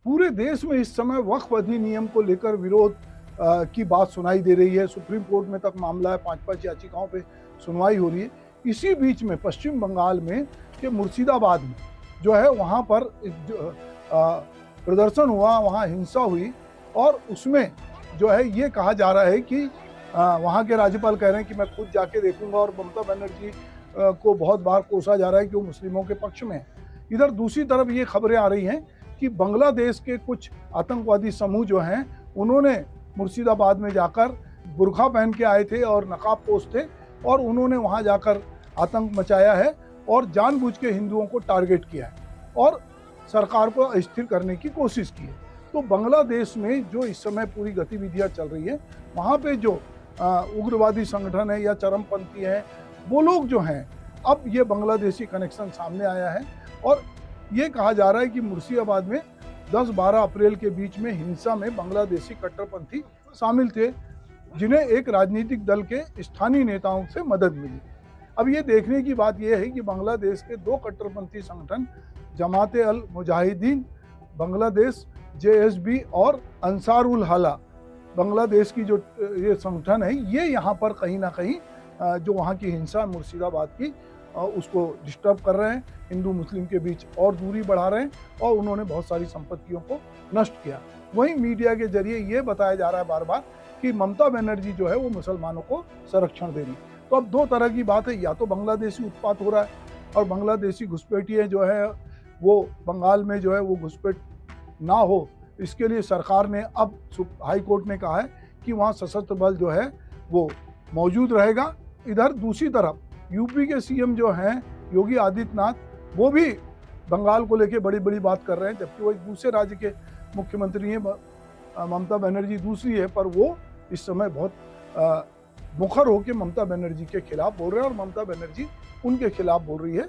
पूरे देश में इस समय वक्फ अधिनियम को लेकर विरोध की बात सुनाई दे रही है। सुप्रीम कोर्ट में तक मामला है, 5-5 याचिकाओं पे सुनवाई हो रही है। इसी बीच में पश्चिम बंगाल में के मुर्शिदाबाद में जो है वहाँ पर प्रदर्शन हुआ, वहाँ हिंसा हुई और उसमें जो है ये कहा जा रहा है कि वहाँ के राज्यपाल कह रहे हैं कि मैं खुद जाके देखूंगा और ममता बनर्जी को बहुत बार कोसा जा रहा है कि वो मुस्लिमों के पक्ष में है। इधर दूसरी तरफ ये खबरें आ रही हैं कि बांग्लादेश के कुछ आतंकवादी समूह जो हैं उन्होंने मुर्शिदाबाद में जाकर बुर्खा पहन के आए थे और नकाब पोश थे और उन्होंने वहां जाकर आतंक मचाया है और जानबूझ के हिंदुओं को टारगेट किया है और सरकार को अस्थिर करने की कोशिश की है। तो बांग्लादेश में जो इस समय पूरी गतिविधियां चल रही है, वहाँ पे जो उग्रवादी संगठन है या चरमपंथी हैं, वो लोग जो हैं, अब ये बांग्लादेशी कनेक्शन सामने आया है और ये कहा जा रहा है कि मुर्शिदाबाद में 10-12 अप्रैल के बीच में हिंसा में बांग्लादेशी कट्टरपंथी शामिल थे, जिन्हें एक राजनीतिक दल के स्थानीय नेताओं से मदद मिली। अब ये देखने की बात यह है कि बांग्लादेश के दो कट्टरपंथी संगठन जमाते अल मुजाहिदीन बांग्लादेश JSB और अंसारुल हला बांग्लादेश की जो ये संगठन है, ये यहाँ पर कहीं ना कहीं जो वहाँ की हिंसा मुर्शिदाबाद की उसको डिस्टर्ब कर रहे हैं, हिंदू मुस्लिम के बीच और दूरी बढ़ा रहे हैं और उन्होंने बहुत सारी संपत्तियों को नष्ट किया। वहीं मीडिया के जरिए ये बताया जा रहा है बार बार कि ममता बनर्जी जो है वो मुसलमानों को संरक्षण दे रही। तो अब दो तरह की बात है, या तो बांग्लादेशी उत्पात हो रहा है और बांग्लादेशी घुसपैठिए जो है वो बंगाल में जो है वो घुसपैठ ना हो, इसके लिए सरकार ने अब हाई कोर्ट ने कहा है कि वहाँ सशस्त्र बल जो है वो मौजूद रहेगा। इधर दूसरी तरफ यूपी के CM जो हैं योगी आदित्यनाथ, वो भी बंगाल को लेके बड़ी बड़ी बात कर रहे हैं, जबकि वो एक दूसरे राज्य के मुख्यमंत्री हैं, ममता बनर्जी दूसरी है, पर वो इस समय बहुत मुखर होकर ममता बनर्जी के खिलाफ बोल रहे हैं और ममता बनर्जी उनके खिलाफ बोल रही है।